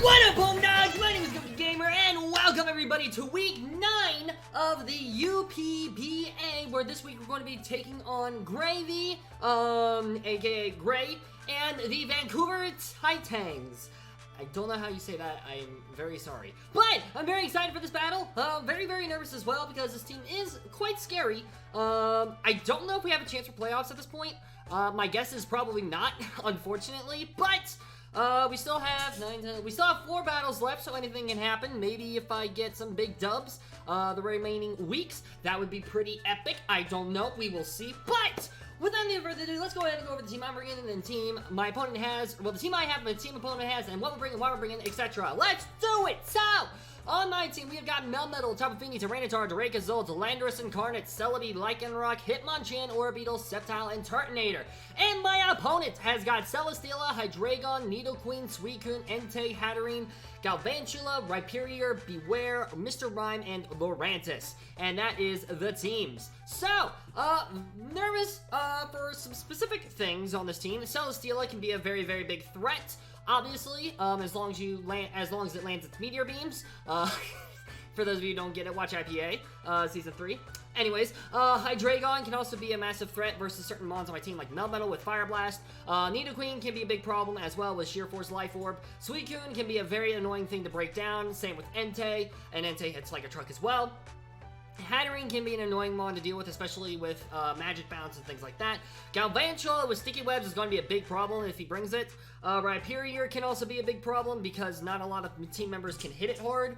What up, Homedawgs? My name is Gokey Gamer, and welcome everybody to week 9 of the UPBA, where this week we're going to be taking on Greyveee, aka Grey, and the Vancouver Titangs. I don't know how you say that, I'm very sorry. But, I'm very excited for this battle, very nervous as well, because this team is quite scary. I don't know if we have a chance for playoffs at this point. My guess is probably not, unfortunately, but we still have 4 battles left, so anything can happen. Maybe if I get some big dubs the remaining weeks, that would be pretty epic. I don't know, we will see. But without any further ado, let's go ahead and go over the team I'm bringing and the team my opponent has. Well, the team I have, the team opponent has, and what we're bringing, why we're bringing, etc. Let's do it! So, on my team, we have got Melmetal, Tapu Fini, Tyranitar, Dragapults, Landorus Incarnate, Celebi, Lycanroc, Hitmonchan, Orbeetle, Sceptile, and Turtonator. And my opponent has got Celesteela, Hydreigon, Nidoqueen, Suicune, Entei, Hatterene, Galvantula, Rhyperior, Beware, Mr. Rhyme, and Lurantis. And that is the teams. So, nervous for some specific things on this team. Celesteela can be a very big threat. Obviously, as long as it lands its meteor beams. For those of you who don't get it, watch IPA, Season 3. Anyways, Hydreigon can also be a massive threat versus certain mons on my team, like Melmetal with Fire Blast. Nidoqueen can be a big problem as well with Sheer Force Life Orb. Suicune can be a very annoying thing to break down, same with Entei, and Entei hits like a truck as well. Hatterene can be an annoying mon to deal with, especially with magic bounce and things like that. Galvantula with sticky webs is going to be a big problem if he brings it. Rhyperior can also be a big problem because not a lot of team members can hit it hard.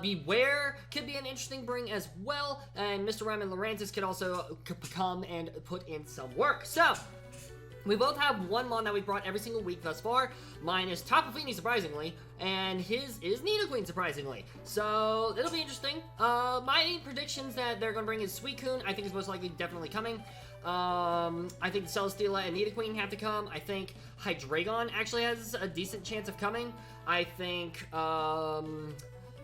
Beware could be an interesting bring as well, and Mr. Rhyme and Lurantis could also come and put in some work. So, we both have one mon that we brought every single week thus far. Mine is Tapu Fini, surprisingly, and his is Nidoqueen, surprisingly. So, it'll be interesting. My predictions that they're going to bring is Suicune, I think is most likely definitely coming. I think Celesteela and Nidoqueen have to come. I think Hydreigon actually has a decent chance of coming. I think,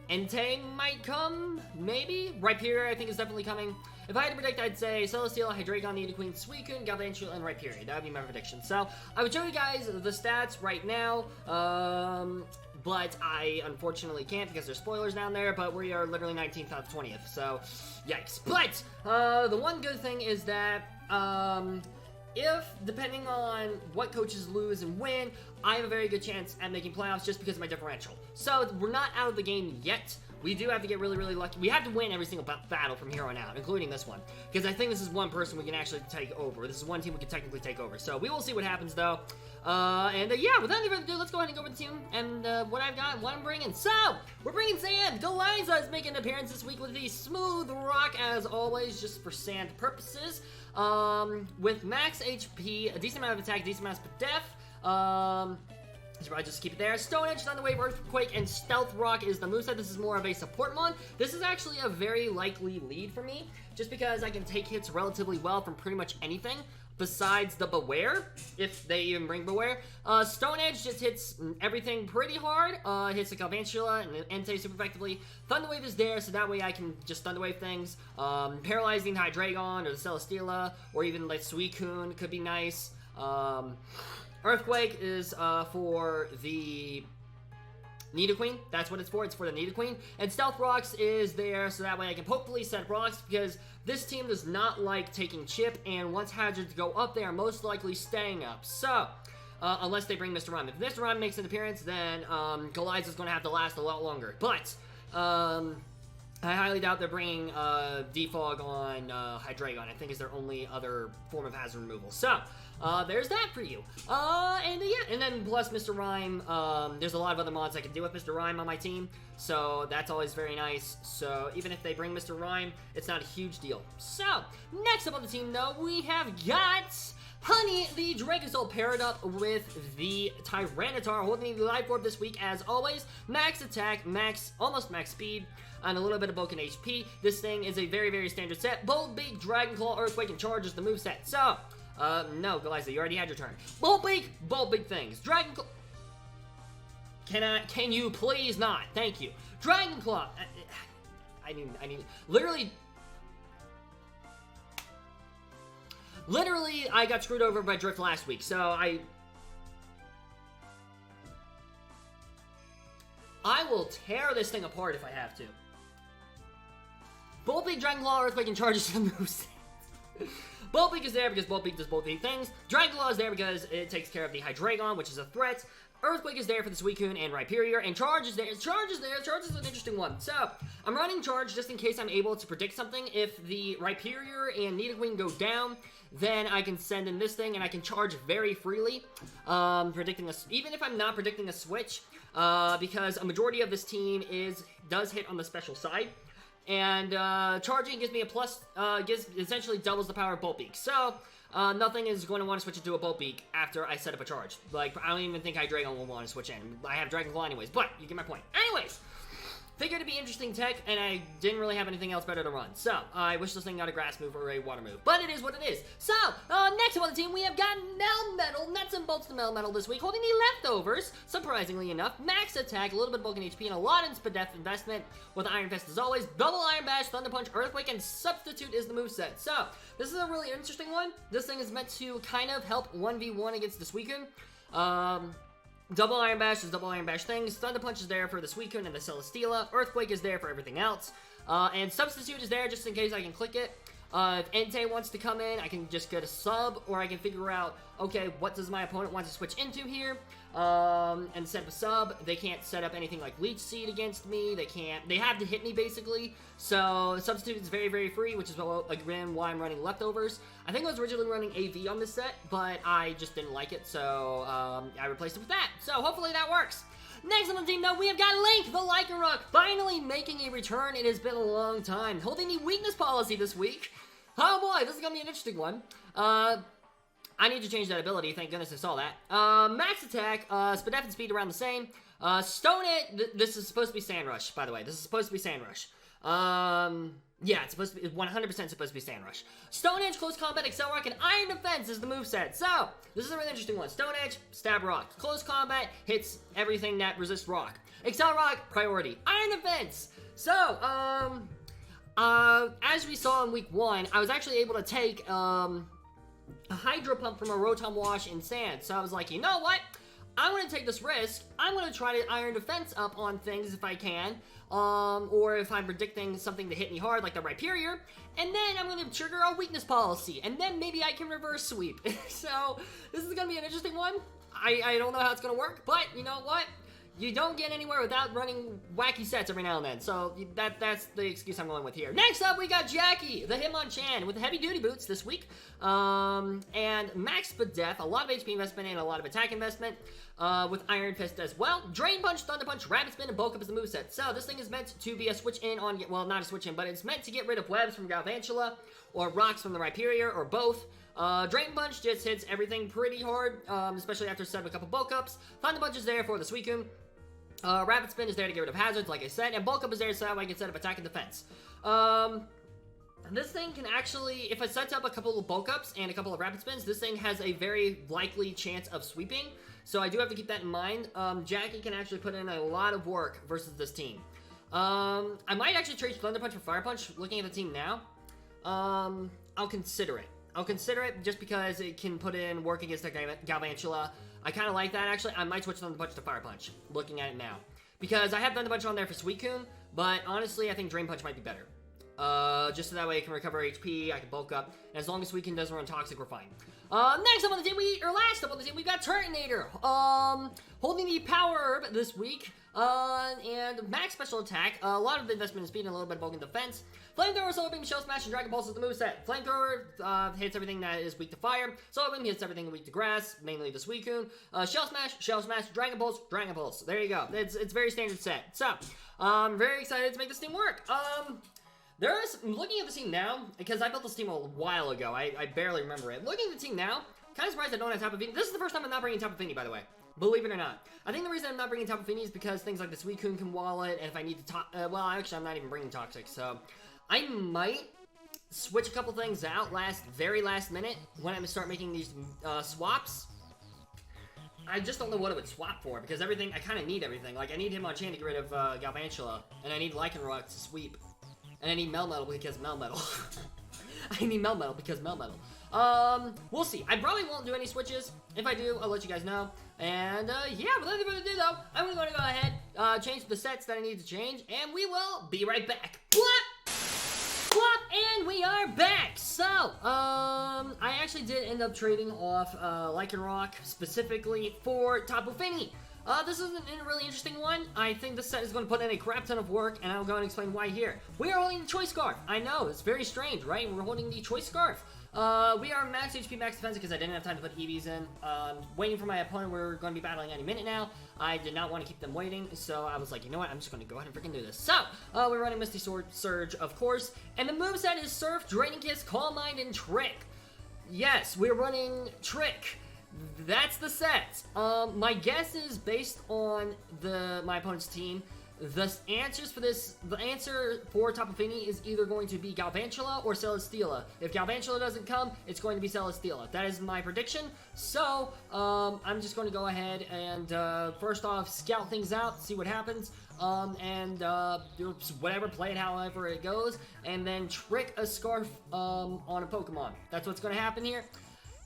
Entei might come, maybe? Rhyperior, I think, is definitely coming. If I had to predict, I'd say Celesteela, Hydreigon, Nidoqueen, Suicune, Galvantula, and Rhyperior. That would be my prediction. So, I would show you guys the stats right now, but I unfortunately can't because there's spoilers down there, but we are literally 19th out of 20th, so yikes. But, the one good thing is that, if, depending on what coaches lose and win, I have a very good chance at making playoffs just because of my differential. So, we're not out of the game yet. We do have to get really lucky. We have to win every single battle from here on out, including this one. Because I think this is one person we can actually take over. This is one team we can technically take over. So, we will see what happens, though. Yeah, without any further ado, let's go ahead and go over the team and what I've got and what I'm bringing. So, we're bringing Sand. Deliza is making an appearance this week with the Smooth Rock, as always, just for sand purposes. With max HP, a decent amount of attack, decent amount of def. So I just keep it there. Stone Edge, Thunder Wave, Earthquake, and Stealth Rock is the moveset. This is more of a support mon. This is actually a very likely lead for me, just because I can take hits relatively well from pretty much anything besides the Beware, if they even bring Beware. Stone Edge just hits everything pretty hard. Hits the Galvantula and Entei super effectively. Thunder Wave is there, so that way I can just Thunder Wave things. Paralyzing Hydreigon or the Celesteela, or even like Suicune could be nice. Earthquake is for the Nidoqueen. That's what it's for. It's for the Nidoqueen. And Stealth Rocks is there so that way I can hopefully set rocks, because this team does not like taking chip, and once hazards go up, they are most likely staying up. So, unless they bring Mr. Rhyme. If Mr. Rhyme makes an appearance, then Goliath is going to have to last a lot longer. But, I highly doubt they're bringing Defog on Hydreigon. I think is their only other form of hazard removal. So, there's that for you. And then plus Mr. Rhyme, there's a lot of other mods I can do with Mr. Rhyme on my team, so that's always very nice. So even if they bring Mr. Rhyme, it's not a huge deal. So, next up on the team, though, we have got Honey, the Dragapult, paired up with the Tyranitar, holding the Life Orb this week as always. Max attack, almost max speed, and a little bit of broken HP. This thing is a very standard set. Bold Beak, Dragon Claw, Earthquake, and Charge is the moveset. So, no, Goliath, you already had your turn. Bold Beak things. Dragon Claw. Can you please not? Thank you. Dragon Claw. I need, literally, I got screwed over by Drift last week, so I will tear this thing apart if I have to. Volbeat, Dragon Claw, Earthquake, and charges the moveset. Volbeat is there because Volbeat does both these things. Dragon Claw is there because it takes care of the Hydreigon, which is a threat. Earthquake is there for the Suicune and Rhyperior, and Charge is there. Charge is an interesting one. So, I'm running Charge just in case I'm able to predict something. If the Rhyperior and Nidoqueen go down, then I can send in this thing, and I can charge very freely, predicting even if I'm not predicting a switch, because a majority of this team does hit on the special side. And charging gives me a plus, essentially doubles the power of Bolt Beak. So, nothing is going to want to switch into a Bolt Beak after I set up a charge. Like, I don't even think Hydreigon will want to switch in. I have Dragon Claw anyways, but you get my point. Anyways, figured it'd be interesting tech, and I didn't really have anything else better to run. So, I wish this thing got a grass move or a water move. But it is what it is. So, next up on the team, we have got Melmetal, nuts and bolts to Melmetal this week, holding the leftovers, surprisingly enough. Max attack, a little bit of bulk and HP, and a lot in Spadef investment with Iron Fist as always. Double Iron Bash, Thunder Punch, Earthquake, and Substitute is the moveset. So, this is a really interesting one. This thing is meant to kind of help 1v1 against the Suicune. Double Iron Bash is double Iron Bash things. Thunder Punch is there for the Suicune and the Celesteela. Earthquake is there for everything else. And Substitute is there just in case I can click it. If Entei wants to come in, I can just get a sub, or I can figure out, okay, what does my opponent want to switch into here? And set up a sub. They can't set up anything like Leech Seed against me. They have to hit me basically. So Substitute is very, very free, which is again why I'm running leftovers. I think I was originally running AV on this set, but I just didn't like it, so I replaced it with that. So hopefully that works. Next on the team, though, we have got Link, the Lycanroc, finally making a return. It has been a long time. Holding the weakness policy this week. Oh boy, this is gonna be an interesting one. I need to change that ability. Thank goodness I saw that. Max attack, Spadef and speed around the same. Stone It. This is supposed to be Sand Rush, by the way. This is supposed to be Sand Rush. Yeah, it's supposed to be 100% supposed to be Sand Rush. Stone Edge, Close Combat, Excel Rock, and Iron Defense is the moveset. So, this is a really interesting one. Stone Edge, Stab Rock. Close Combat hits everything that resists Rock. Excel Rock, priority. Iron Defense. So, as we saw in week 1, I was actually able to take, a Hydro Pump from a Rotom Wash in Sand. So I was like, you know what? I'm going to take this risk. I'm going to try to Iron Defense up on things if I can. Or if I'm predicting something to hit me hard, like the Rhyperior. And then I'm going to trigger a weakness policy. And then maybe I can reverse sweep. So, this is going to be an interesting one. I don't know how it's going to work. But, you know what? You don't get anywhere without running wacky sets every now and then. So, that's the excuse I'm going with here. Next up, we got Jackie, the Hitmonchan, with the heavy-duty boots this week. And Max Spadef, a lot of HP investment and a lot of attack investment. With Iron Fist as well. Drain Punch, Thunder Punch, Rapid Spin, and Bulk Up is the moveset. So, this thing is meant to be a switch in on, well, not a switch in, but it's meant to get rid of webs from Galvantula, or rocks from the Rhyperior, or both. Drain Punch just hits everything pretty hard, especially after setting a couple Bulk Ups. Thunder Punch is there for the Suicune. Rapid Spin is there to get rid of hazards, like I said, and Bulk Up is there so I can set up attack and defense. This thing can actually, if I set up a couple of Bulk Ups and a couple of Rapid Spins, this thing has a very likely chance of sweeping, so I do have to keep that in mind. Jackie can actually put in a lot of work versus this team. I might actually trade Thunder Punch for Fire Punch, looking at the team now. I'll consider it. I'll consider it just because it can put in work against the Galvantula. I kind of like that, actually. I might switch Thunder Punch to Fire Punch, looking at it now. Because I have Thunder Punch on there for Suicune, but honestly, I think Drain Punch might be better. Just so that way I can recover HP, I can bulk up, and as long as Suicune doesn't run Toxic, we're fine. Next up on the team, last up on the team, we've got Turtonator, holding the Power Herb this week, and Max Special Attack, a lot of investment in speed and a little bit of bulk in defense. Flamethrower, Solar Beam, Shell Smash, and Dragon Pulse is the moveset. Flamethrower, hits everything that is weak to fire. Solar Beam hits everything weak to grass, mainly the Suicune. Shell Smash, Dragon Pulse, Dragon Pulse. There you go. It's very standard set. So, I'm very excited to make this thing work. Looking at the team now, because I built this team a while ago, I barely remember it. Looking at the team now, kind of surprised I don't have Tapu Fini. This is the first time I'm not bringing Tapu Fini, by the way. Believe it or not. I think the reason I'm not bringing Tapu Fini is because things like the Suicune can wall it, and if I need to well, actually, I'm not even bringing Toxic, so I might switch a couple things out very last minute when I start making these swaps. I just don't know what it would swap for, because everything, I kind of need everything. Like, I need Hitmonchan to get rid of Galvantula, and I need Lycanroc to sweep. And I need Melmetal because Melmetal. I need Melmetal because Melmetal. We'll see. I probably won't do any switches. If I do, I'll let you guys know. And, yeah, without further ado, though, I'm going to go ahead, change the sets that I need to change, and we will be right back. What? What? And we are back. So, I actually did end up trading off Lycanroc specifically for Tapu Fini. This is a really interesting one. I think this set is going to put in a crap ton of work, and I'll go and explain why here. We are holding the Choice Scarf. I know, it's very strange, right? We're holding the Choice Scarf. We are max HP, max defense because I didn't have time to put EVs in. Waiting for my opponent. We're going to be battling any minute now. I did not want to keep them waiting, so I was like, you know what? I'm just going to go ahead and freaking do this. So, we're running Misty Sword Surge, of course, and the moveset is Surf, Draining Kiss, Calm Mind, and Trick. Yes, we're running Trick. That's the set. My guess is based on my opponent's team. The answer for Tapu Fini is either going to be Galvantula or Celesteela. If Galvantula doesn't come, it's going to be Celesteela. That is my prediction. So, I'm just going to go ahead and, first off, scout things out, see what happens, and whatever, play it however it goes, and then trick a Scarf, on a Pokemon. That's what's going to happen here.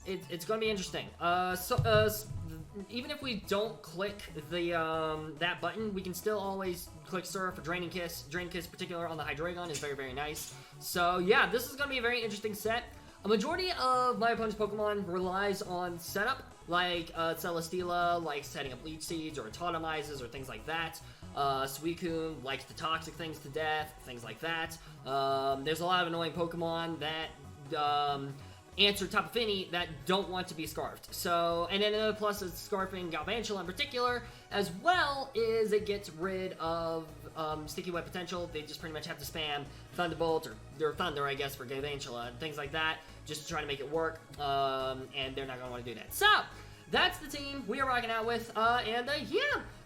It's going to be interesting. Even if we don't click that button, we can still always click Surf or Draining Kiss. Draining Kiss, particular on the Hydreigon, is very, very nice. So yeah, this is going to be a very interesting set. A majority of my opponent's Pokemon relies on setup, like Celesteela, like setting up Leech Seeds or Autotomizes or things like that. Suicune likes the toxic things to death, things like that. There's a lot of annoying Pokemon that answer Tapu Fini that don't want to be scarfed. So, and then another plus is scarfing Galvantula in particular, as well as it gets rid of Sticky Web potential. They just pretty much have to spam Thunderbolt or Thunder, I guess, for Galvantula and things like that, just to try to make it work. And they're not going to want to do that. So, that's the team we are rocking out with, yeah,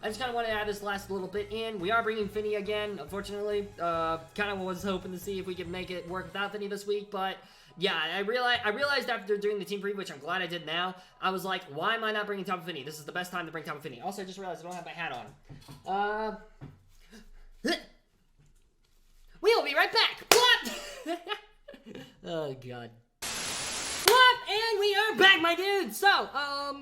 I just kind of want to add this last little bit in. We are bringing Fini again, unfortunately. Kind of was hoping to see if we could make it work without Fini this week, but yeah, I realized after doing the team preview, which I'm glad I did now, I was like, why am I not bringing Tapu Fini? This is the best time to bring Tapu Fini. Also, I just realized I don't have my hat on. We'll be right back. What? Oh, God. What? And we are back, my dude! So,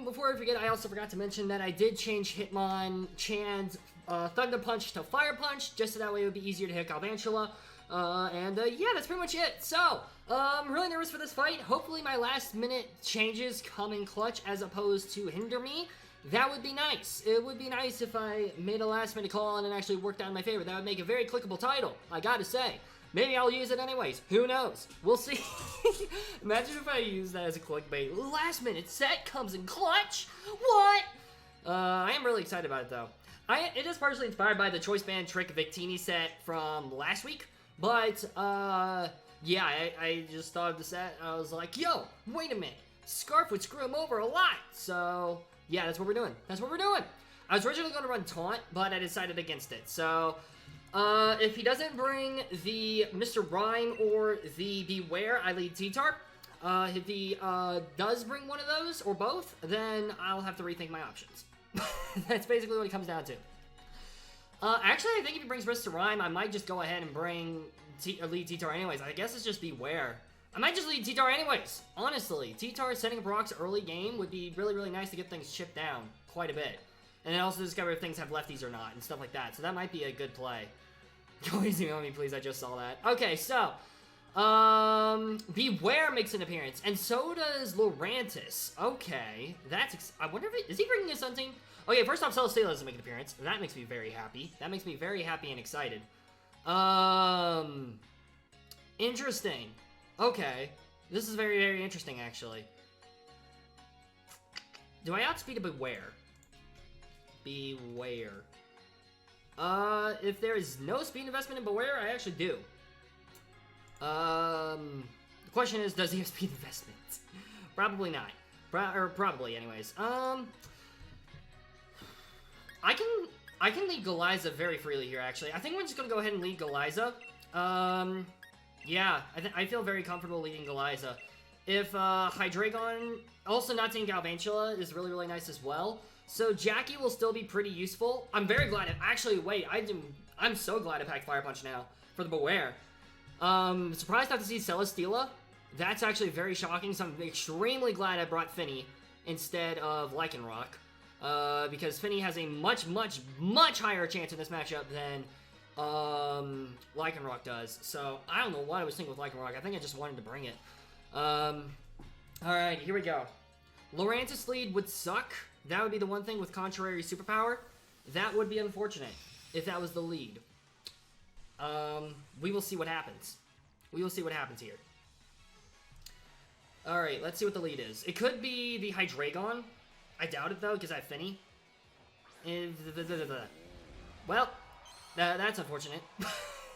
before I forget, I also forgot to mention that I did change Hitmonchan's Thunder Punch to Fire Punch, just so that way it would be easier to hit Galvantula. Yeah, that's pretty much it. So, I'm really nervous for this fight. Hopefully my last minute changes come in clutch as opposed to hinder me. That would be nice. It would be nice if I made a last minute call and it actually worked out in my favor. That would make a very clickable title, I gotta say. Maybe I'll use it anyways. Who knows? We'll see. Imagine if I use that as a clickbait. Last minute set comes in clutch. What? I am really excited about it though. It is partially inspired by the Choice Band Trick Victini set from last week. But, yeah, I just thought of the set. I was like, yo, wait a minute. Scarf would screw him over a lot. So, yeah, that's what we're doing. That's what we're doing. I was originally going to run Taunt, but I decided against it. So, if he doesn't bring the Mr. Rhyme or the Beware, I lead T-Tarp. If he does bring one of those, or both, then I'll have to rethink my options. That's basically what it comes down to. Actually, I think if he brings Mr. Rhyme, I might just go ahead and bring lead T-Tar anyways. I guess it's just Beware. I might just lead T-Tar anyways, honestly. T-Tar setting up rocks early game would be really, really nice to get things chipped down quite a bit. And then also discover if things have lefties or not and stuff like that. So that might be a good play. Go easy on me, please. I just saw that. Okay, so, Beware makes an appearance, and so does Lurantis. Okay, I wonder if is he bringing his Sun team? Okay, first off, Celesteela doesn't make an appearance. That makes me very happy. That makes me very happy and excited. Interesting. Okay. This is very, very interesting, actually. Do I outspeed a Beware? Beware. If there is no speed investment in Beware, I actually do. The question is, does he have speed investment? Probably not. Probably, anyways. I can lead Goliza very freely here, actually. I think we're just gonna go ahead and lead Goliza. Yeah, I feel very comfortable leading Goliza. If, Hydreigon, also not taking Galvantula, is really, really nice as well. So Jackie will still be pretty useful. I'm very glad actually, wait, I'm so glad I packed Fire Punch now for the Beware. Surprised not to see Celesteela. That's actually very shocking, so I'm extremely glad I brought Fini instead of Lycanroc. Because Finny has a much higher chance in this matchup than Lycanroc does. So I don't know what I was thinking with Lycanroc. I think I just wanted to bring it. Alright, here we go. Lurantis lead would suck. That would be the one thing with contrary superpower. That would be unfortunate if that was the lead. We will see what happens. We will see what happens here. Alright, let's see what the lead is. It could be the Hydreigon. I doubt it, though, because I have Finny. Well, that's unfortunate.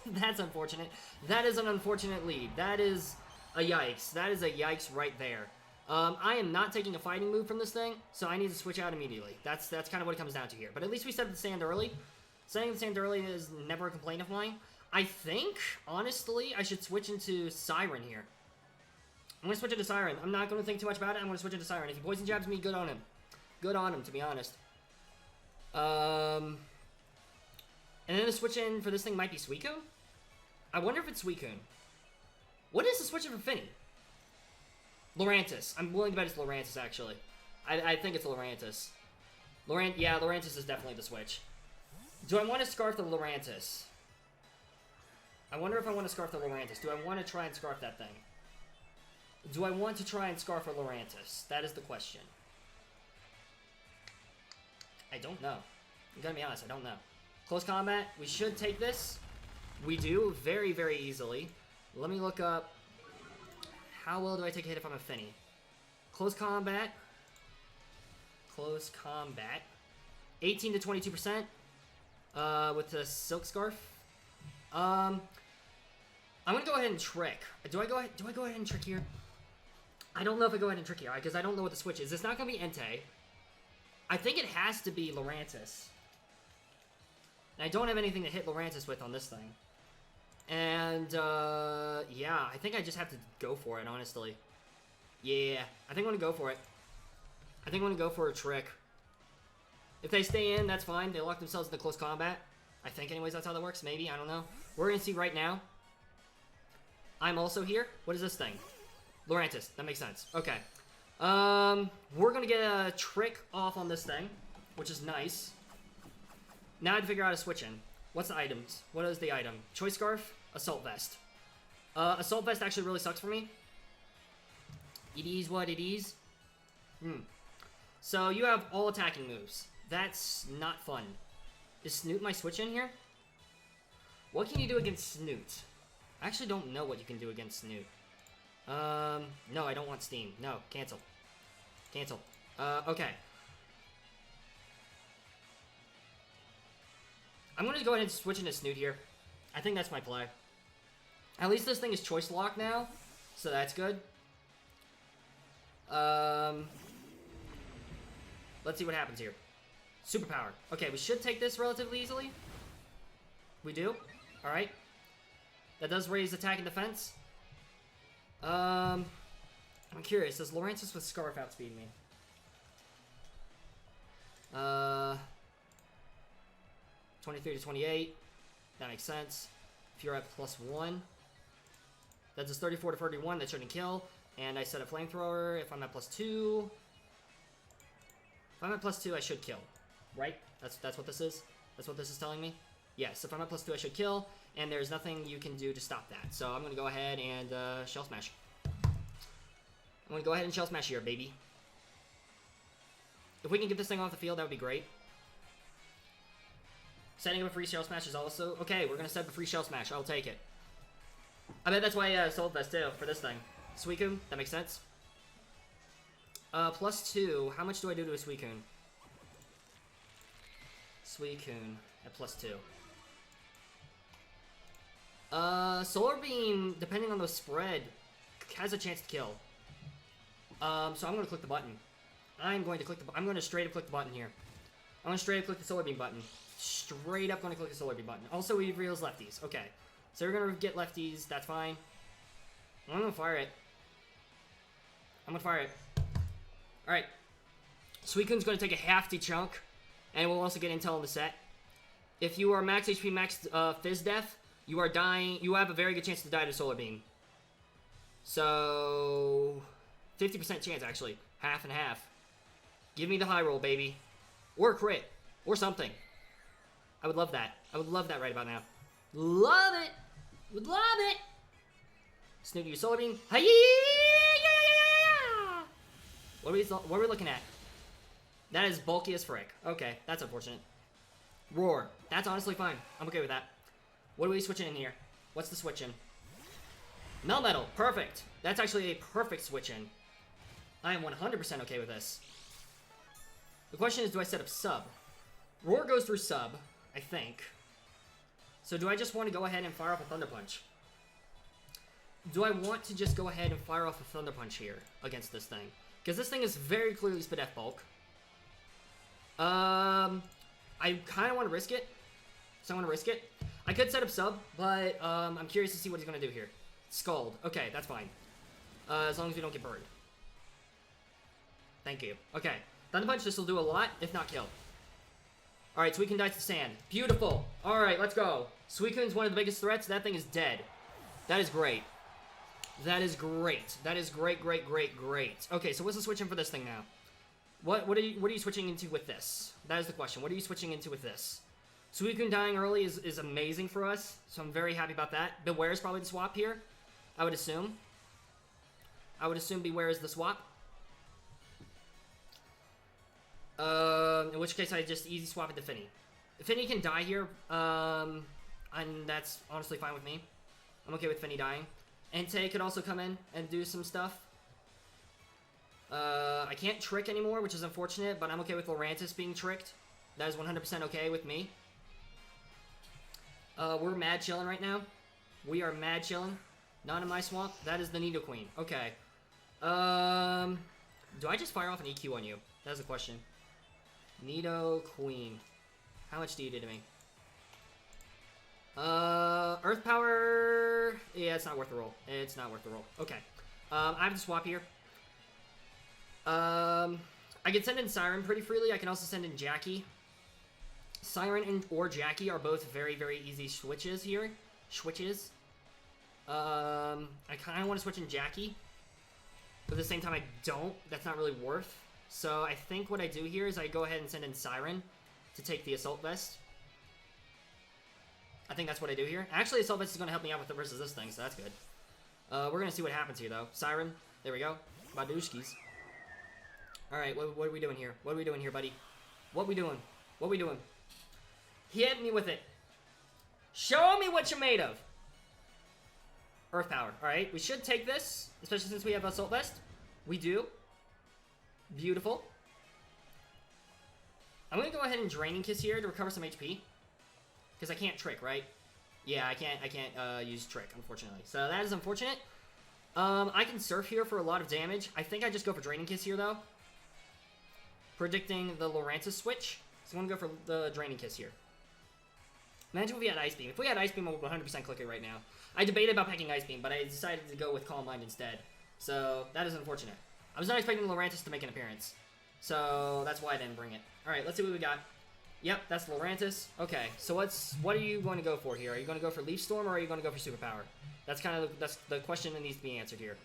That's unfortunate. That is an unfortunate lead. That is a yikes. That is a yikes right there. I am not taking a fighting move from this thing, so I need to switch out immediately. That's kind of what it comes down to here. But at least we set the stand early. Setting the stand early is never a complaint of mine. I think, honestly, I should switch into Siren here. I'm going to switch into Siren. I'm not going to think too much about it. I'm going to switch into Siren. If he poison jabs me, good on him. Good on him, to be honest. And then the switch in for this thing might be Suicune? I wonder if it's Suicune. What is the switch in for Finny? Lurantis. I'm willing to bet it's Lurantis, actually. I think it's Lurantis. Yeah, Lurantis is definitely the switch. Do I want to Scarf the Lurantis? I wonder if I want to Scarf the Lurantis. Do I want to try and Scarf that thing? Do I want to try and Scarf a Lurantis? That is the question. I don't know. I'm gonna be honest, I don't know. Close combat, we should take this. We do, very, very easily. Let me look up. How well do I take a hit if I'm a Finny? Close combat. Close combat. 18 to 22%. With the Silk Scarf. I'm gonna go ahead and Trick. Do I go ahead and Trick here? I don't know if I go ahead and Trick here, because I don't know what the switch is. It's not gonna be Entei. I think it has to be Lurantis. And I don't have anything to hit Lurantis with on this thing. And, yeah, I think I just have to go for it, honestly. Yeah, I think I'm gonna go for it. I think I'm gonna go for a Trick. If they stay in, that's fine. They lock themselves into close combat. I think, anyways, that's how that works. Maybe, I don't know. We're gonna see right now. I'm also here. What is this thing? Lurantis. That makes sense. Okay. We're gonna get a Trick off on this thing, which is nice. Now I have to figure out a switch in. What's the items? What is the item? Choice Scarf, Assault Vest. Assault Vest actually really sucks for me. It is what it is. So you have all attacking moves. That's not fun. Is Snoot my switch in here? What can you do against Snoot? I actually don't know what you can do against Snoot. No, I don't want Steam. No, cancel. Cancel. Okay. I'm gonna go ahead and switch into Snoot here. I think that's my play. At least this thing is choice lock now, so that's good. Let's see what happens here. Superpower. Okay, we should take this relatively easily. We do. Alright. That does raise attack and defense. I'm curious, does Lurantis with Scarf outspeed me? 23 to 28. That makes sense. If you're at +1. That does 34 to 31. That shouldn't kill. And I set a flamethrower. If I'm at +2. If I'm at +2, I should kill. Right? That's what this is? That's what this is telling me? Yes, if I'm at +2, I should kill. And there's nothing you can do to stop that. So I'm going to go ahead and Shell Smash. I'm going to go ahead and Shell Smash here, baby. If we can get this thing off the field, that would be great. Setting up a free Shell Smash is also... Okay, we're going to set up a free Shell Smash. I'll take it. I bet that's why I sold this, too, for this thing. Suicune, that makes sense. +2. How much do I do to a Suicune? Suicune at +2. Solar Beam, depending on the spread, has a chance to kill. So I'm going to click the button. I'm going to straight up click the button here. I'm going to straight up click the Solar Beam button. Straight up going to click the Solar Beam button. Also, we reveals lefties. Okay. So we're going to get lefties. That's fine. I'm going to fire it. I'm going to fire it. Alright. Suicune's going to take a hefty chunk. And we'll also get intel in the set. If you are max HP, max Fizz Death, you are dying. You have a very good chance to die to Solar Beam. So... 50% chance, actually. Half and half. Give me the high roll, baby. Or a crit. Or something. I would love that. I would love that right about now. Love it! Would love it! Snooty, Solar Beam. Hi-ya! What are we looking at? That is bulky as frick. Okay, that's unfortunate. Roar. That's honestly fine. I'm okay with that. What are we switching in here? What's the switch in? Melmetal. Perfect. That's actually a perfect switch in. I am 100% okay with this. The question is, do I set up sub? Roar goes through sub, I think. So do I just want to go ahead and fire off a Thunder Punch? Do I want to just go ahead and fire off a Thunder Punch here against this thing? Because this thing is very clearly Spadef Bulk. I kind of want to risk it. So I want to risk it. I could set up sub, but I'm curious to see what he's going to do here. Scald. Okay, that's fine. As long as we don't get burned. Thank you. Okay. Thunder Punch, this will do a lot, if not kill. Alright, Suicune dies to sand. Beautiful. Alright, let's go. Suicune's one of the biggest threats. That thing is dead. That is great. That is great. That is great, great, great, great. Okay, so what's the switch in for this thing now? What are you switching into with this? That is the question. What are you switching into with this? Suicune dying early is amazing for us, so I'm very happy about that. Beware is probably the swap here, I would assume. I would assume Beware is the swap. In which case I just easy swap it to Finny. Finny can die here, and that's honestly fine with me. I'm okay with Finny dying. Entei could also come in and do some stuff. I can't trick anymore, which is unfortunate, but I'm okay with Lurantis being tricked. That is 100% okay with me. We're mad chilling right now. We are mad chilling. Not in my swamp. That is the Nidoqueen. Okay. Do I just fire off an EQ on you? That's the question. Nidoqueen. How much do you do to me? Earth Power... Yeah, it's not worth the roll. It's not worth the roll. Okay. I have to swap here. I can send in Siren pretty freely. I can also send in Jackie. Siren or Jackie are both very, very easy switches here. Switches. I kind of want to switch in Jackie. But at the same time, I don't. That's not really worth. So I think what I do here is I go ahead and send in Siren to take the Assault Vest. I think that's what I do here. Actually, Assault Vest is going to help me out with it versus this thing, so that's good. We're going to see what happens here, though. Siren. There we go. Badushkis. Alright, what are we doing here? What are we doing here, buddy? What we doing? What we doing? Hit me with it. Show me what you're made of. Earth Power. Alright, we should take this, especially since we have Assault Vest. We do. Beautiful. I'm going to go ahead and Draining Kiss here to recover some HP. Because I can't Trick, right? Yeah, I can't use Trick, unfortunately. So that is unfortunate. I can Surf here for a lot of damage. I think I just go for Draining Kiss here, though. Predicting the Lurantis switch. So I'm going to go for the Draining Kiss here. Imagine if we had Ice Beam. If we had Ice Beam, I would 100% click it right now. I debated about picking Ice Beam, but I decided to go with Calm Mind instead. So that is unfortunate. I was not expecting Lurantis to make an appearance. So that's why I didn't bring it. Alright, let's see what we got. Yep, that's Lurantis. Okay, so what are you going to go for here? Are you going to go for Leaf Storm or are you going to go for Superpower? That's the question that needs to be answered here.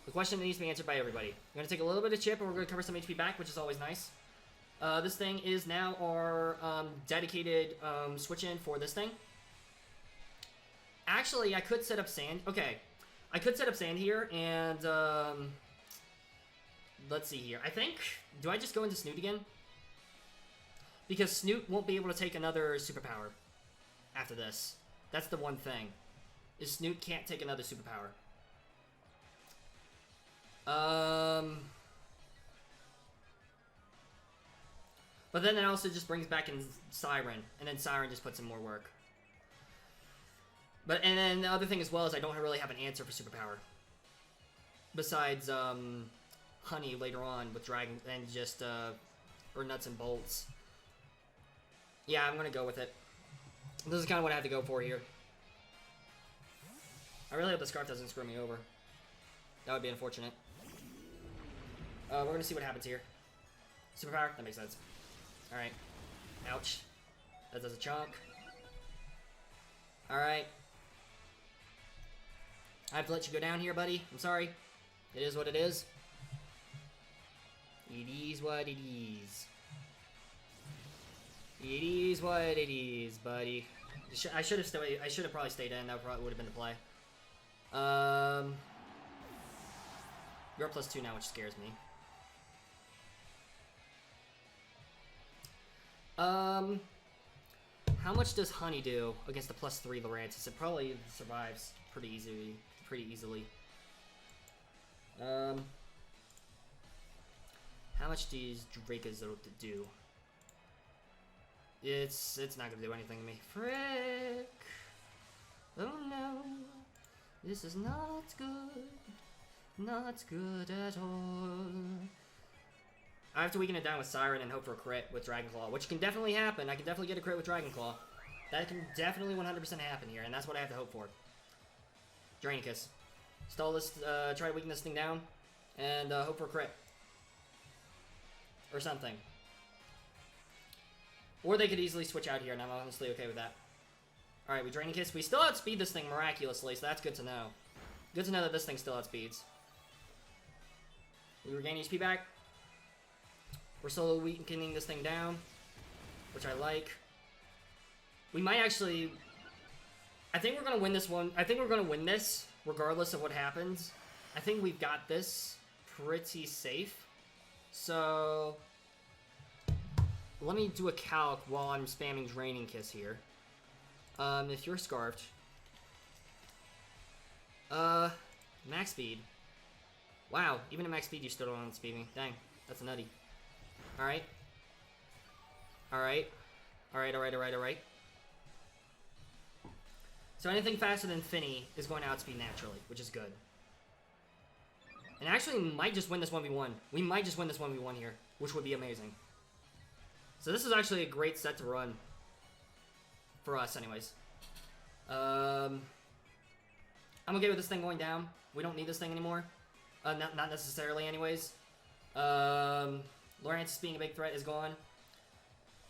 The question that needs to be answered by everybody. We're going to take a little bit of chip and we're going to cover some HP back, which is always nice. This thing is now our dedicated switch-in for this thing. Actually, I could set up Sand. Okay, I could set up Sand here and... let's see here. I think... Do I just go into Snoot again? Because Snoot won't be able to take another Superpower after this. That's the one thing. Is Snoot can't take another Superpower. But then it also just brings back in Siren, and then Siren just puts in more work. And then the other thing as well is I don't really have an answer for Superpower. Besides, Honey later on with Dragon, and just, or Nuts and Bolts. Yeah, I'm gonna go with it. This is kind of what I have to go for here. I really hope the Scarf doesn't screw me over. That would be unfortunate. We're gonna see what happens here. Superpower? That makes sense. Alright. Ouch. That does a chunk. Alright. I have to let you go down here, buddy. I'm sorry. It is what it is. It is what it is. It is what it is, buddy. I should have probably stayed in. That probably would have been the play. You're up +2 now, which scares me. How much does Honey do against the +3 Lurantis? It probably survives pretty easily. How much does Dragapult do? It's not gonna do anything to me. Frick! Oh no, this is not good. Not good at all. I have to weaken it down with Siren and hope for a crit with Dragon Claw, which can definitely happen. I can definitely get a crit with Dragon Claw. That can definitely 100% happen here, and that's what I have to hope for. Drainicus. Stall this, try to weaken this thing down, and hope for a crit. Or something. Or they could easily switch out here, and I'm honestly okay with that. Alright, we Drainicus. We still outspeed this thing miraculously, so that's good to know. Good to know that this thing still outspeeds. We regain HP back. We're slowly weakening this thing down, which I like. We might actually... I think we're going to win this one. I think we're going to win this, regardless of what happens. I think we've got this pretty safe. So... let me do a calc while I'm spamming Draining Kiss here. If you're Scarfed... max speed. Wow, even at max speed you still don't outspeed me. Dang, that's nutty. Alright. Alright. Alright. So anything faster than Finny is going to outspeed naturally, which is good. And actually might just win this 1v1. We might just win this 1v1 here, which would be amazing. So this is actually a great set to run. For us, anyways. I'm okay with this thing going down. We don't need this thing anymore. Not necessarily, anyways. Lurantis being a big threat is gone.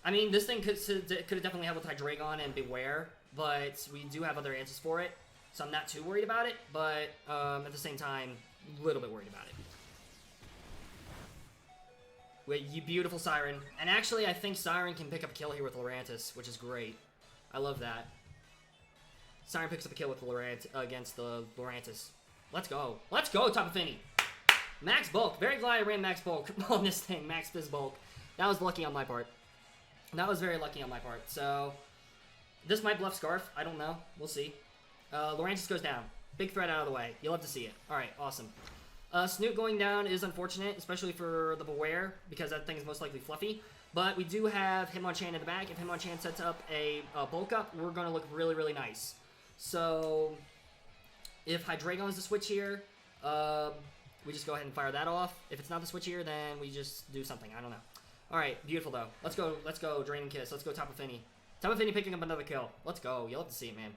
I mean, this thing could have definitely helped with Hydreigon and Beware, but we do have other answers for it, so I'm not too worried about it, but at the same time, a little bit worried about it. Wait, you beautiful Siren. And actually, I think Siren can pick up a kill here with Lurantis, which is great. I love that. Siren picks up a kill with against the Lurantis. Let's go. Let's go, Tapu Fini. Max bulk. Very glad I ran max bulk on this thing. Max Fizz bulk. That was lucky on my part. That was very lucky on my part. So, this might bluff Scarf. I don't know. We'll see. Lurantis goes down. Big threat out of the way. You'll have to see it. Alright, awesome. Snoot going down is unfortunate, especially for the Beware, because that thing is most likely fluffy. But we do have Hitmonchan in the back. If Hitmonchan sets up a bulk up, we're going to look really, really nice. So, if Hydreigon is the switch here, we just go ahead and fire that off. If it's not the switch here, then we just do something. I don't know. Alright, beautiful though. Let's go, Draining Kiss. Let's go Tapu Fini. Tapu Fini picking up another kill. Let's go. You'll have to see it, man.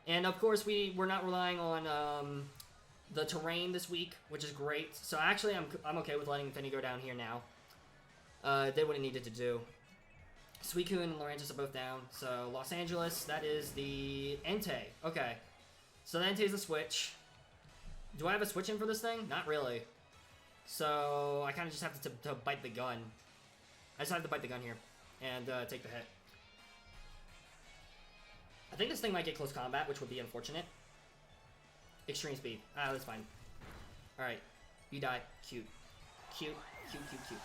And of course, we're not relying on the terrain this week, which is great. So actually, I'm okay with letting Fini go down here now. Did what it needed to do. Suicune and Lurantis are both down. So Los Angeles, that is the Entei. Okay. So the Entei is the switch. Do I have a switch in for this thing? Not really. So I kind of just have to bite the gun. I just have to bite the gun here and take the hit. I think this thing might get close combat, which would be unfortunate. Extreme speed. Ah, that's fine. Alright. You die. Cute. Cute. Cute, cute, cute.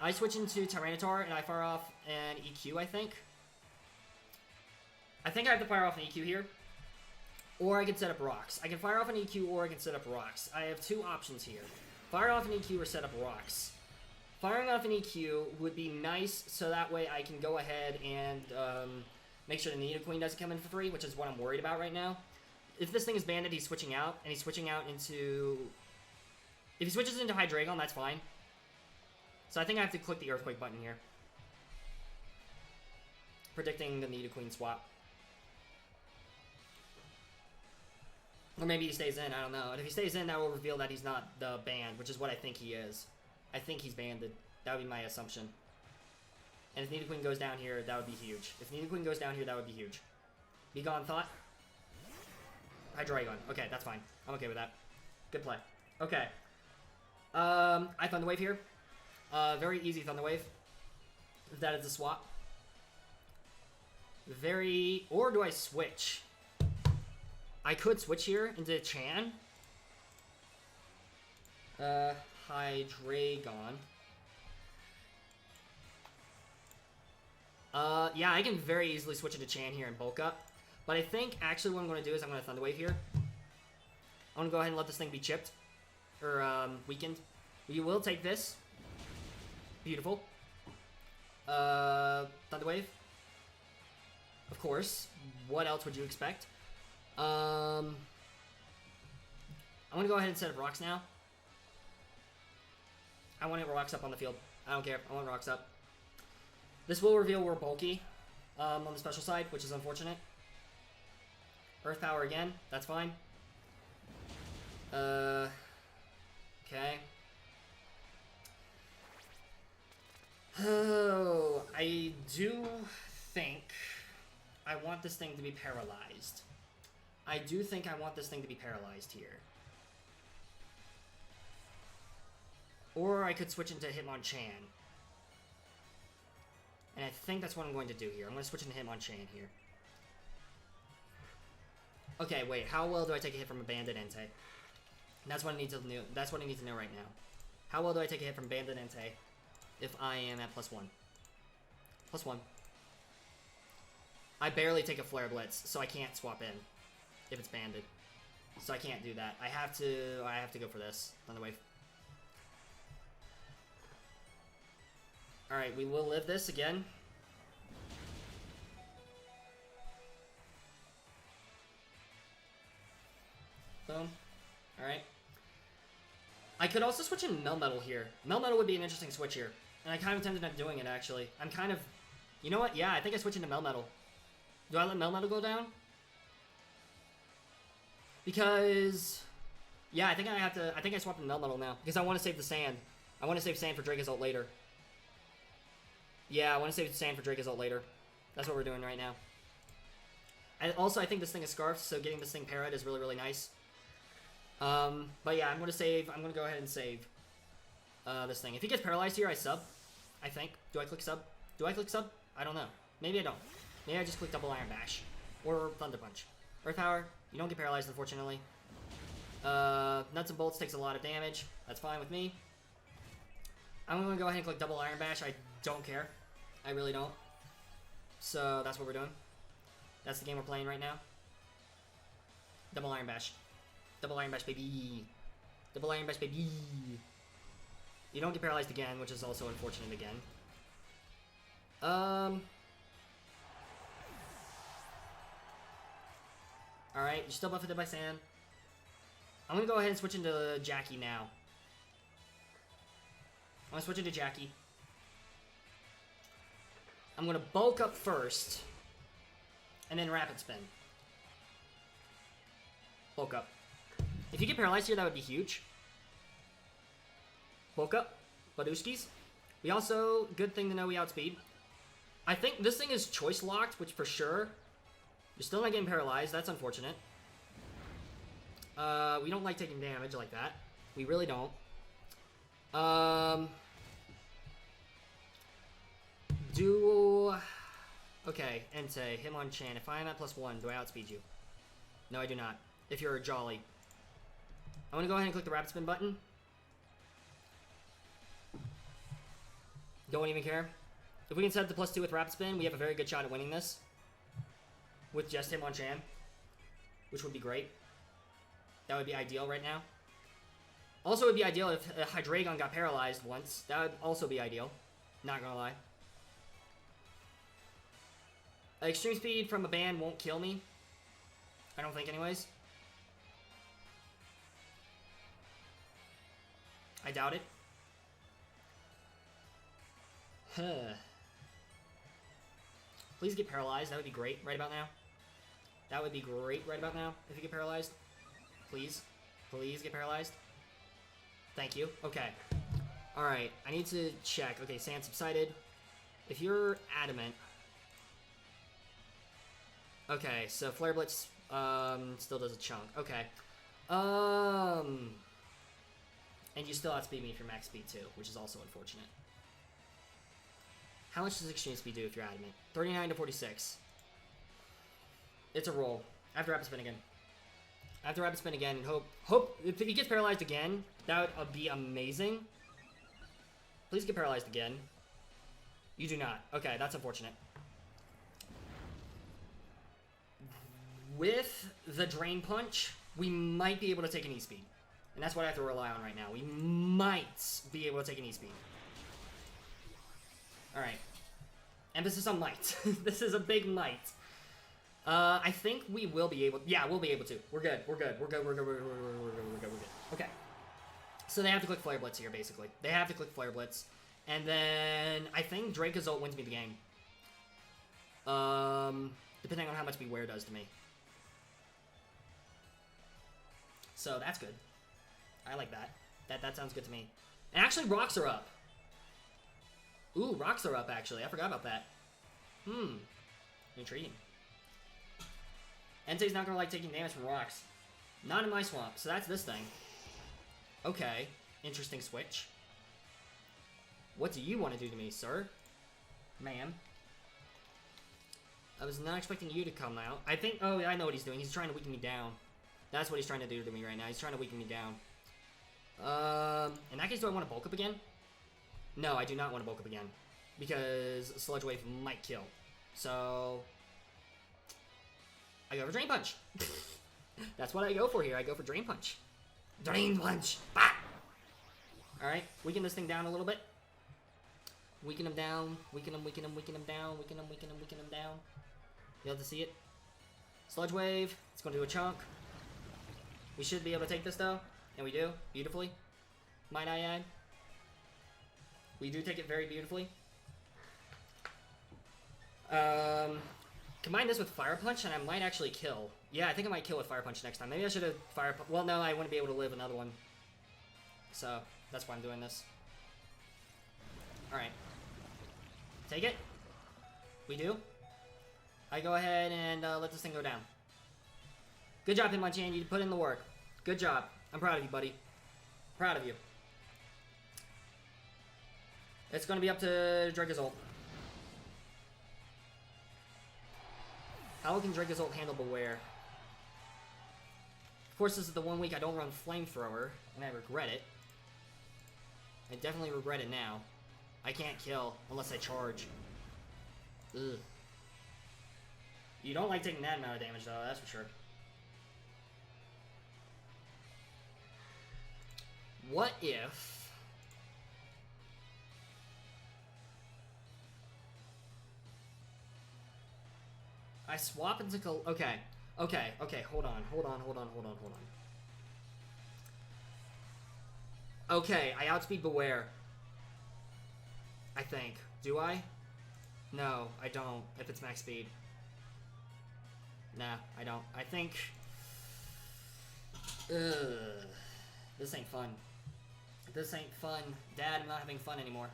I switch into Tyranitar and I fire off an EQ, I think. I think I have to fire off an EQ here. Or I can set up rocks. I can fire off an EQ or I can set up rocks. I have two options here. Fire off an EQ or set up rocks. Firing off an EQ would be nice, so that way I can go ahead and make sure the Nidoqueen doesn't come in for free, which is what I'm worried about right now. If this thing is banded, he's switching out, and he's switching out into... If he switches into Hydreigon, that's fine. So I think I have to click the Earthquake button here. Predicting the Nidoqueen swap. Or maybe he stays in, I don't know. And if he stays in, that will reveal that he's not the banned, which is what I think he is. I think he's banded. That would be my assumption. And if Nidoqueen goes down here, that would be huge. If Nidoqueen goes down here, that would be huge. Be Gone Thought. Hydreigon. Okay, that's fine. I'm okay with that. Good play. Okay. I Thunder Wave here. Very easy Thunder Wave. That is the swap. Very... Or do I switch? I could switch here into Chan. Hydreigon. Yeah, I can very easily switch into Chan here and bulk up. But I think actually what I'm going to do is I'm going to Thunder Wave here. I'm going to go ahead and let this thing be chipped. Or, weakened. We will take this. Beautiful. Thunder Wave. Of course. What else would you expect? I'm going to go ahead and set up rocks now. I want it rocks up on the field. I don't care. I want rocks up. This will reveal we're bulky on the special side, which is unfortunate. Earth power again. That's fine. Okay. Oh, I do think I want this thing to be paralyzed. I do think I want this thing to be paralyzed here. Or I could switch into Hitmonchan. And I think that's what I'm going to do here. I'm going to switch into Hitmonchan here. Okay, wait. How well do I take a hit from a Bandit Entei? That's what I need to know. That's what I need to know right now. How well do I take a hit from Bandit Entei if I am at +1? +1. I barely take a Flare Blitz, so I can't swap in if it's banded. So I can't do that. I have to go for this. Thunder Wave. Alright, we will live this again. Boom. Alright. I could also switch in Melmetal here. Melmetal would be an interesting switch here. And I kind of tempted on doing it, actually. I'm kind of... You know what? Yeah, I think I switch into Melmetal. Do I let Melmetal go down? Because... Yeah, I think I have to... I think I swapped in Melmetal now. Because I want to save the Sand. I want to save Sand for Drake's ult later. Yeah, I want to save the Sand for Drake's ult later. That's what we're doing right now. And also, I think this thing is Scarfed, so getting this thing parried is really, really nice. But yeah, I'm going to save... I'm going to go ahead and save this thing. If he gets paralyzed here, I sub. I think. Do I click sub? Do I click sub? I don't know. Maybe I don't. Maybe I just click double Iron Bash. Or Thunder Punch. Earth Power. You don't get paralyzed, unfortunately. Nuts and Bolts takes a lot of damage. That's fine with me. I'm going to go ahead and click double Iron Bash. I don't care. I really don't. So that's what we're doing. That's the game we're playing right now. Double Iron Bash. Double Iron Bash, baby. Double Iron Bash, baby. You don't get paralyzed again, which is also unfortunate again. Alright, you're still buffeted by Sand. I'm gonna go ahead and switch into Jackie now. I'm gonna switch into Jackie. I'm gonna bulk up first. And then Rapid Spin. Bulk up. If you get paralyzed here, that would be huge. Bulk up. Badooskis. We also, good thing to know, we outspeed. I think this thing is choice locked, which for sure. You're still not getting paralyzed. That's unfortunate. We don't like taking damage like that. We really don't. Okay, Entei, Hitmonchan. If I am at +1, do I outspeed you? No, I do not. If you're a Jolly. I'm gonna go ahead and click the Rapid Spin button. Don't even care. If we can set the +2 with Rapid Spin, we have a very good shot at winning this. With just Hitmonchan. Which would be great. That would be ideal right now. Also, it would be ideal if Hydreigon got paralyzed once. That would also be ideal. Not gonna lie. Extreme Speed from a ban won't kill me. I don't think anyways. I doubt it. Please get paralyzed. That would be great right about now. That would be great right about now if you get paralyzed. Please. Please get paralyzed. Thank you. Okay. Alright. I need to check. Okay, Sand subsided. If you're adamant... Okay, so Flare Blitz still does a chunk. Okay. And you still outspeed me for max speed too, which is also unfortunate. How much does Extreme Speed do if you're adamant? 39 to 46. It's a roll. I have to rapid spin again. I have to rapid spin again and hope if he gets paralyzed again, that would be amazing. Please get paralyzed again. You do not. Okay, that's unfortunate. With the Drain Punch, we might be able to take an E-Speed. And that's what I have to rely on right now. We might be able to take an E-Speed. Alright. Emphasis on might. This is a big might. I think we will be able... Yeah, we'll be able to. We're good. We're good. We're good. We're good. We're good. We're good. Okay. So they have to click Flare Blitz here, basically. They have to click Flare Blitz. And then I think Dracozolt wins me the game. Depending on how much Beware does to me. So that's good. I like that. That sounds good to me. And actually, rocks are up. Ooh, rocks are up, actually. I forgot about that. Intriguing. Entei's not gonna like taking damage from rocks. Not in my swamp, so that's this thing. Okay. Interesting switch. What do you want to do to me, sir? Ma'am. I was not expecting you to come out. I think... Oh, I know what he's doing. He's trying to weaken me down. That's what he's trying to do to me right now. He's trying to weaken me down. In that case, do I want to bulk up again? No, I do not want to bulk up again. Because Sludge Wave might kill. So... I go for Drain Punch. That's what I go for here. I go for Drain Punch. Drain Punch! Bah! Alright, weaken this thing down a little bit. Weaken him down. Weaken him, weaken him, weaken him down. Weaken him, weaken him, weaken him down. You have to see it. Sludge Wave. It's going to do a chunk. We should be able to take this, though. And we do. Beautifully. Might I add. We do take it very beautifully. Combine this with Fire Punch, and I might actually kill. Yeah, I think I might kill with Fire Punch next time. Maybe I should have Fire Punch. Well, no, I wouldn't be able to live another one. So, that's why I'm doing this. Alright. Take it. We do. I go ahead and let this thing go down. Good job, Hitmonchan. You put in the work. Good job. I'm proud of you, buddy. Proud of you. It's going to be up to Dracozolt. How can Dracozolt handle Beware? Of course, this is the 1 week I don't run Flamethrower, and I regret it. I definitely regret it now. I can't kill unless I charge. Ugh. You don't like taking that amount of damage, though, that's for sure. What if... I swap into... Okay. Okay, hold on. Okay, I outspeed Beware. I think. Do I? No, I don't, if it's max speed. Nah, I don't. I think... This ain't fun. This ain't fun. Dad, I'm not having fun anymore.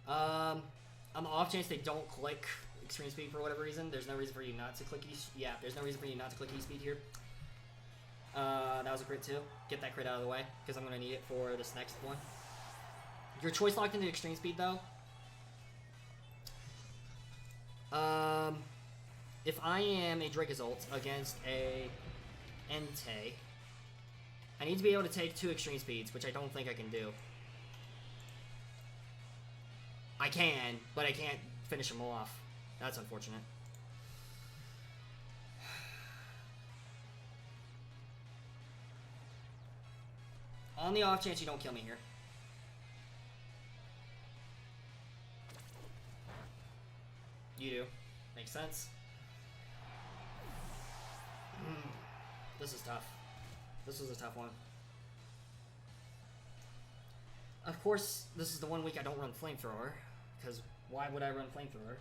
On the off chance they don't click Extreme Speed for whatever reason, there's no reason for you not to click yeah, there's no reason for you not to click E-Speed here. That was a crit too. Get that crit out of the way, because I'm going to need it for this next one. Your choice locked into Extreme Speed, though. If I am a Dracozolt against a Entei, I need to be able to take 2 Extreme Speeds, which I don't think I can do. I can, but I can't finish him off. That's unfortunate. On the off chance you don't kill me here. You do. Makes sense. This is tough. This was a tough one. Of course, this is the 1 week I don't run Flamethrower, because why would I run Flamethrower?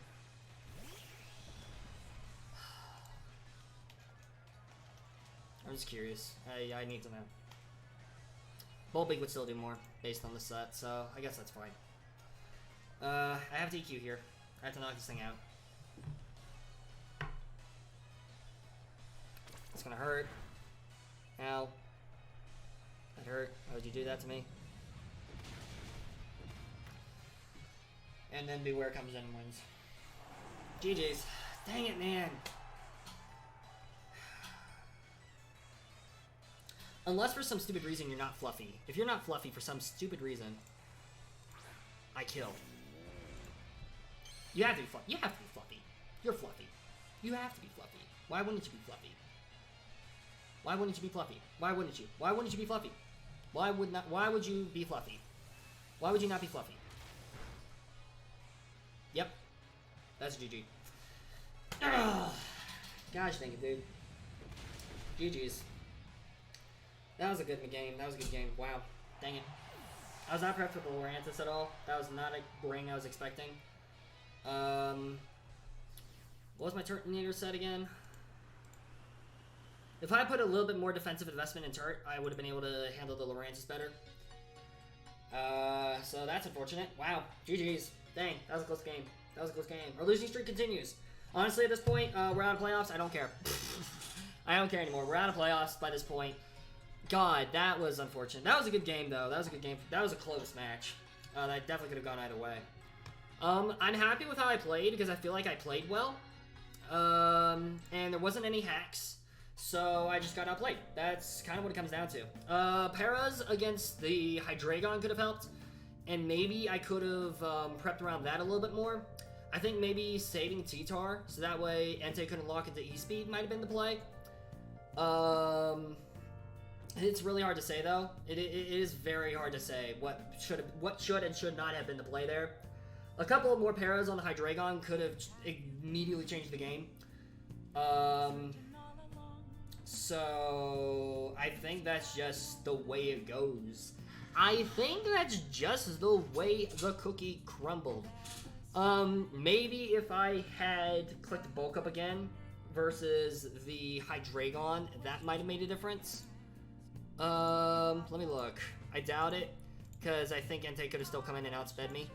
I'm just curious. I need to know. Bulbig would still do more based on the set, so I guess that's fine. I have DQ here. I have to knock this thing out. It's gonna hurt. Ow. That hurt. Why would you do that to me? And then Beware comes in and wins. GG's. Dang it, man. Unless for some stupid reason you're not fluffy. If you're not fluffy for some stupid reason, I kill. You have to be fluffy. You have to be fluffy. You're fluffy. You have to be fluffy. Why wouldn't you be fluffy? Why wouldn't you be fluffy? Why wouldn't you? Why wouldn't you be fluffy? Why would you be fluffy? Why would you not be fluffy? Yep. That's GG. Ugh. Gosh dang it, dude. GG's. That was a good game. That was a good game. Wow. Dang it. I was not prepped for the Lurantis at all. That was not a ring I was expecting. What was my Turtonator set again? If I put a little bit more defensive investment in Turt, I would have been able to handle the Lurantis better. So that's unfortunate. Wow. GG's. Dang. That was a close game. That was a close game. Our losing streak continues. Honestly, at this point, we're out of playoffs. I don't care. I don't care anymore. We're out of playoffs by this point. God, that was unfortunate. That was a good game, though. That was a good game. That was a close match. That definitely could have gone either way. I'm happy with how I played because I feel like I played well. And there wasn't any hacks. So I just got outplayed. That's kind of what it comes down to. Paras against the Hydreigon could have helped. And maybe I could have prepped around that a little bit more. I think maybe saving T-Tar, so that way Entei couldn't lock into E-Speed might have been the play. It's really hard to say, though. It is very hard to say what should and should not have been the play there. A couple of more paras on the Hydreigon could have immediately changed the game. So I think that's just the way it goes. I think that's just the way the cookie crumbled. Maybe if I had clicked bulk up again versus the Hydreigon, that might have made a difference. Let me look. I doubt it, because I think Entei could have still come in and outsped me.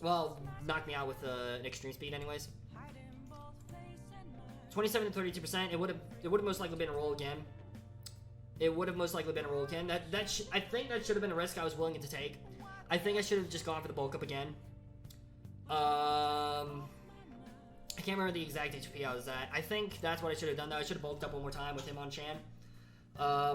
Well, knocked me out with an extreme speed anyways. 27 to 32%, it would have most likely been a roll again. It would have most likely been a roll again. I think that should have been a risk I was willing to take. I think I should have just gone for the bulk up again. I can't remember the exact HP I was at. I think that's what I should have done though. I should have bulked up one more time with him on Chan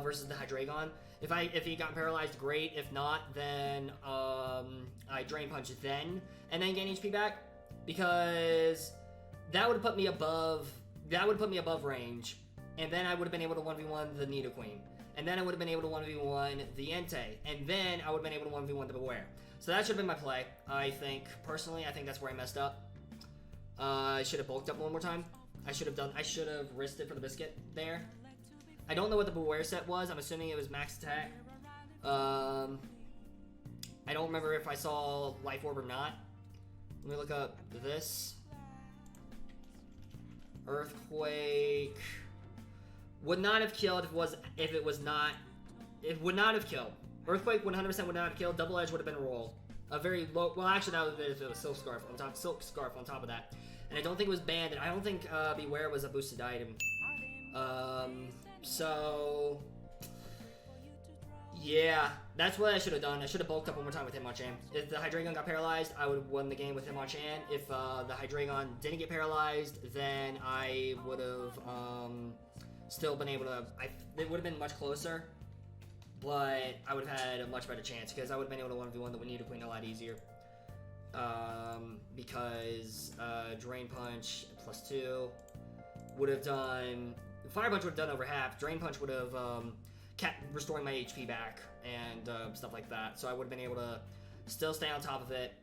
versus the Hydreigon. If he got paralyzed, great. If not, then I Drain Punch then and then gain HP back, because that would have put me above. That would have put me above range, and then I would have been able to 1v1 the Nidoqueen. And then I would have been able to 1v1 the Entei. And then I would have been able to 1v1 the Beware. So that should have been my play, I think. Personally, I think that's where I messed up. I should have bulked up one more time. I should have risked it for the biscuit there. I don't know what the Beware set was. I'm assuming it was max attack. I don't remember if I saw Life Orb or not. Let me look up this. Earthquake would not have killed if it was not. It would not have killed. Earthquake 100% would not have killed. Double Edge would have been a roll. A very low. Well, actually, that would have been if it was Silk Scarf on top. Silk Scarf on top of that. And I don't think it was banned. And I don't think Beware was a boosted item. So yeah, that's what I should have done. I should have bulked up one more time with Hitmonchan. If the Hydreigon got paralyzed, I would have won the game with Hitmonchan. If the Hydreigon didn't get paralyzed, then I would have still been able to. It would have been much closer, but I would have had a much better chance because I would have been able to 1v1 the Nidoqueen a lot easier. Because Drain Punch +2 would have done. Fire Punch would have done over half. Drain Punch would have kept restoring my HP back and stuff like that. So I would have been able to still stay on top of it.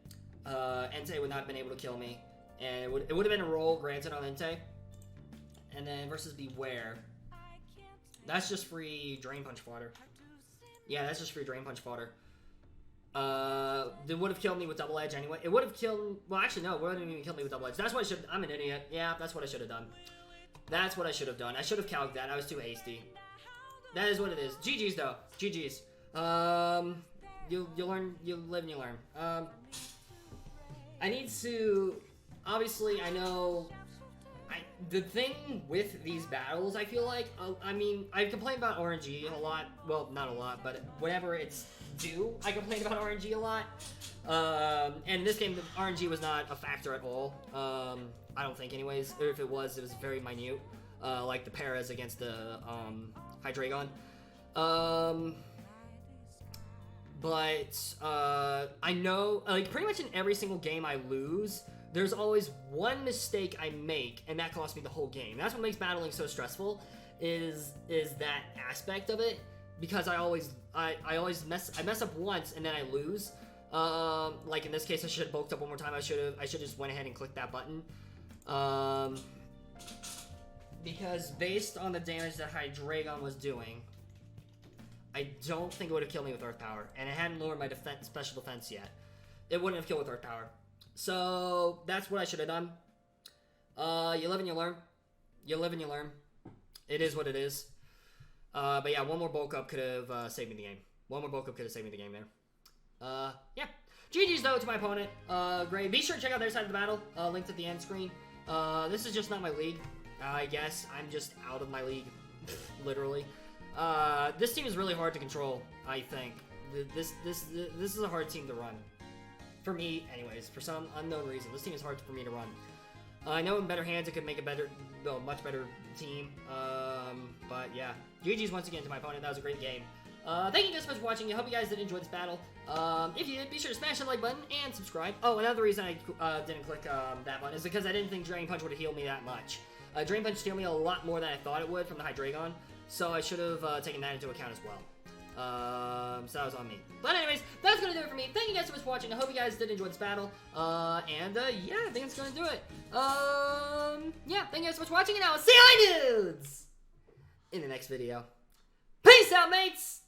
Entei would not have been able to kill me. And it would have been a roll, granted, on Entei. And then versus Beware. That's just free Drain Punch fodder. Yeah, that's just free Drain Punch fodder. It would have killed me with Double Edge anyway. It would have killed... Well, actually, no. It wouldn't even kill me with Double Edge. That's what I should... I'm an idiot. Yeah, that's what I should have done. That's what I should have done. I should have calced that. I was too hasty. That is what it is. GG's, though. GG's. You learn... You live and you learn. I need to... Obviously, I know... The thing with these battles, I feel like... I mean, I complain about RNG a lot. Well, not a lot, but whenever it's due, I complain about RNG a lot. And in this game, the RNG was not a factor at all. I don't think anyways. Or if it was very minute. like the Paras against the Hydreigon. But I know, like, pretty much in every single game I lose, there's always one mistake I make, and that costs me the whole game. That's what makes battling so stressful, is that aspect of it, because I always mess up once and then I lose. Like in this case, I should have bulked up one more time. I should just went ahead and clicked that button. Because based on the damage that Hydreigon was doing, I don't think it would have killed me with Earth Power, and it hadn't lowered my special defense yet. It wouldn't have killed with Earth Power. So that's what I should have done. You live and you learn. You live and you learn. It is what it is. But yeah, one more bulk up could have saved me the game. One more bulk up could have saved me the game there. Yeah. GG's though to my opponent. Great. Be sure to check out their side of the battle. Linked at the end screen. This is just not my league. I guess I'm just out of my league. Literally. This team is really hard to control, I think. This is a hard team to run. For me, anyways, for some unknown reason. This team is hard for me to run. I know in better hands it could make a better, well, much better team. But yeah. GG's once again to my opponent. That was a great game. Thank you guys so much for watching. I hope you guys did enjoy this battle. If you did, be sure to smash the like button and subscribe. Oh, another reason I didn't click that button is because I didn't think Drain Punch would have healed me that much. Drain Punch healed me a lot more than I thought it would from the Hydreigon, so I should have taken that into account as well. So that was on me. But anyways, that's gonna do it for me. Thank you guys so much for watching. I hope you guys did enjoy this battle. Yeah, I think it's gonna do it. Yeah, thank you guys so much for watching, and I will see you dudes in the next video. Peace out, mates!